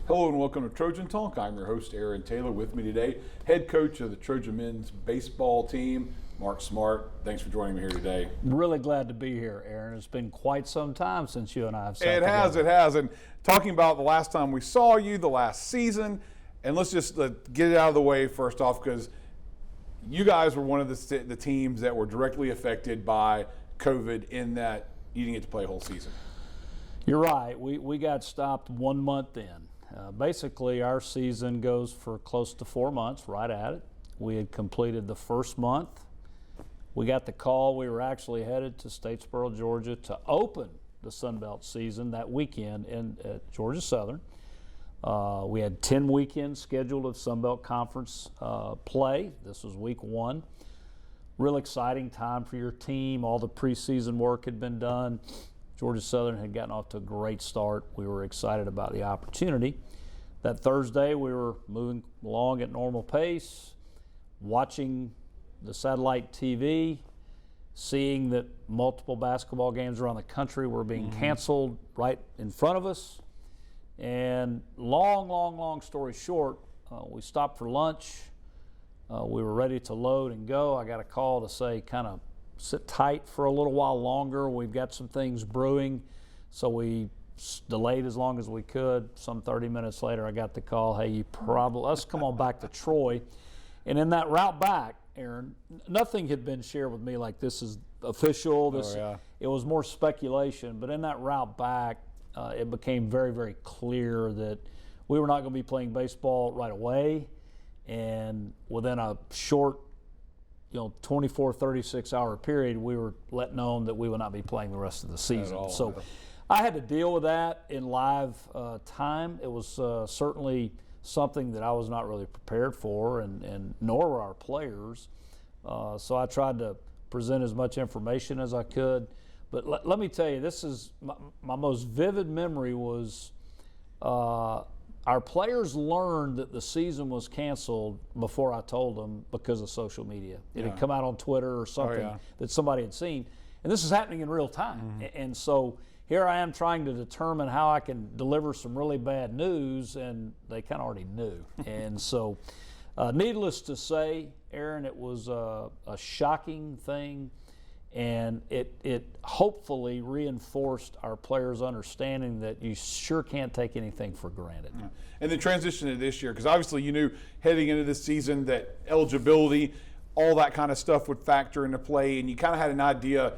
Hello and welcome to Trojan Talk. I'm your host, Aaron Taylor. With me today, head coach of the Trojan men's baseball team, Mark Smartt. Thanks for joining me here today. Really glad to be here, Aaron. It's been quite some time since you and I have sat together. It has. And talking about the last time we saw you, the last season, and let's just get it out of the way first off, because you guys were one of the teams that were directly affected by COVID in that you didn't get to play a whole season. You're right. We got stopped 1 month in. Basically, our season goes for close to 4 months, right at it. We had completed the first month. We got the call. We were actually headed to Statesboro, Georgia to open the Sun Belt season that weekend at Georgia Southern. We had 10 weekends scheduled of Sun Belt Conference play. This was week 1. Real exciting time for your team. All the preseason work had been done. Georgia Southern had gotten off to a great start. We were excited about the opportunity. That Thursday, we were moving along at normal pace, watching the satellite TV, seeing that multiple basketball games around the country were being canceled right in front of us. And long story short, we stopped for lunch. We were ready to load and go. I got a call to say kind of sit tight for a little while longer. We've got some things brewing. So we delayed as long as we could. Some 30 minutes later, I got the call, hey, let's come on back to Troy. And in that route back, Aaron, nothing had been shared with me like this is official. It was more speculation. But in that route back, it became very, very clear that we were not going to be playing baseball right away. And within a short 24, 36-hour period, we were let known that we would not be playing the rest of the season. So I had to deal with that in live time. It was certainly something that I was not really prepared for, and nor were our players. So I tried to present as much information as I could. But let me tell you, this is my most vivid memory was our players learned that the season was canceled before I told them because of social media. It had come out on Twitter or something that somebody had seen. And this is happening in real time. And so here I am trying to determine how I can deliver some really bad news, and they kind of already knew. And so needless to say, Aaron, it was a shocking thing. And it hopefully reinforced our players' understanding that you sure can't take anything for granted. And the transition to this year, because obviously you knew heading into this season that eligibility, all that kind of stuff would factor into play, and you kind of had an idea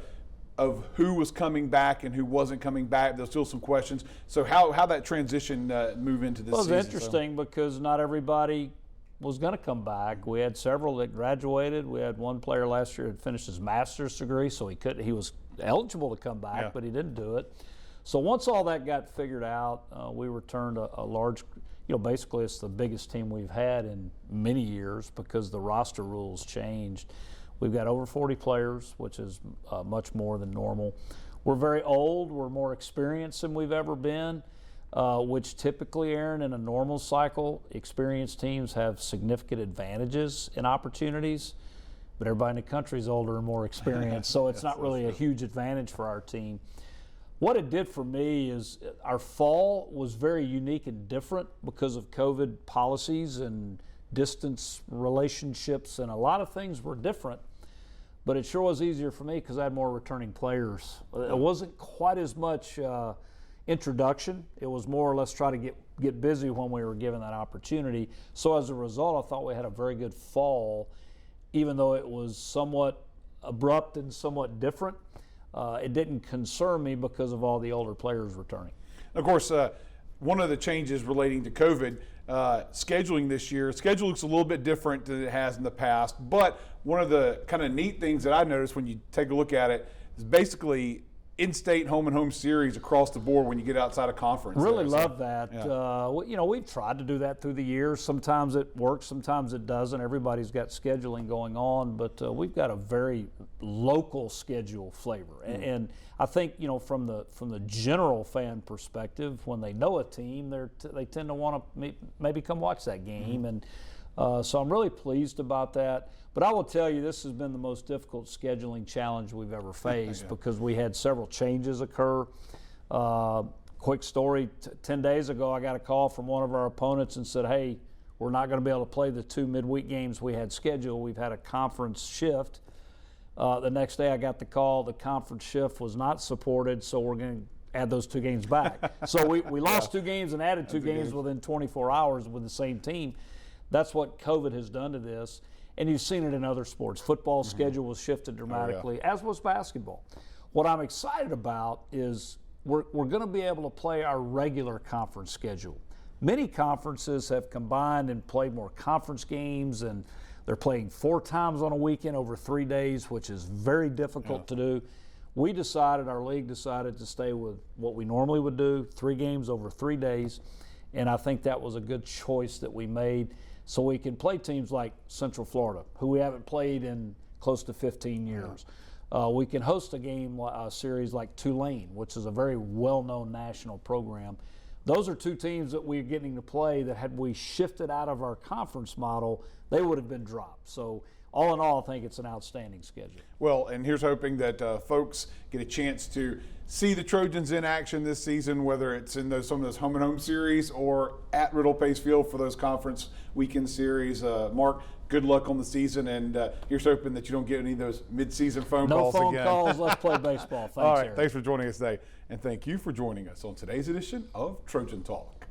of who was coming back and who wasn't coming back. There's still some questions. So how that transition move into this season? Well, it was interesting because not everybody was going to come back. We had several that graduated. We had one player last year that finished his master's degree, so he was eligible to come back, but he didn't do it. So once all that got figured out, we returned a large, basically it's the biggest team we've had in many years because the roster rules changed. We've got over 40 players, which is much more than normal. We're very old. We're more experienced than we've ever been. Which typically, Aaron, in a normal cycle, experienced teams have significant advantages and opportunities, but everybody in the country is older and more experienced, so it's not really a huge advantage for our team. What it did for me is our fall was very unique and different because of COVID policies and distance relationships, and a lot of things were different, but it sure was easier for me because I had more returning players. It wasn't quite as much introduction. It was more or less try to get busy when we were given that opportunity. So as a result, I thought we had a very good fall, even though it was somewhat abrupt and somewhat different. It didn't concern me because of all the older players returning. Of course, one of the changes relating to COVID, scheduling this year, schedule looks a little bit different than it has in the past, but one of the kind of neat things that I noticed when you take a look at it is basically in-state home-and-home series across the board when you get outside of conference. Really love that. Yeah. We've tried to do that through the years. Sometimes it works, sometimes it doesn't. Everybody's got scheduling going on, but we've got a very local schedule flavor. And I think, from the general fan perspective, when they know a team, they tend to want to maybe come watch that game. And so I'm really pleased about that. But I will tell you, this has been the most difficult scheduling challenge we've ever faced because we had several changes occur. Quick story, 10 days ago, I got a call from one of our opponents and said, hey, we're not going to be able to play the 2 midweek games we had scheduled. We've had a conference shift. The next day I got the call, the conference shift was not supported, so we're going to add those 2 games back. So we lost 2 games and added 2 games within 24 hours with the same team. That's what COVID has done to this. And you've seen it in other sports. Football schedule was shifted dramatically, as was basketball. What I'm excited about is we're going to be able to play our regular conference schedule. Many conferences have combined and played more conference games, and they're playing 4 times on a weekend over 3 days, which is very difficult to do. Our league decided to stay with what we normally would do, 3 games over 3 days, and I think that was a good choice that we made so we can play teams like Central Florida, who we haven't played in close to 15 years. We can host a series like Tulane, which is a very well-known national program. Those are 2 teams that we're getting to play that had we shifted out of our conference model, they would have been dropped. So all in all, I think it's an outstanding schedule. Well, and here's hoping that folks get a chance to see the Trojans in action this season, whether it's in some of those home and home series or at Riddle Pace Field for those conference weekend series. Mark, good luck on the season, and here's hoping that you don't get any of those mid-season phone calls again. No phone calls. Let's play baseball. Thanks, All right. Eric. Thanks for joining us today, and thank you for joining us on today's edition of Trojan Talk.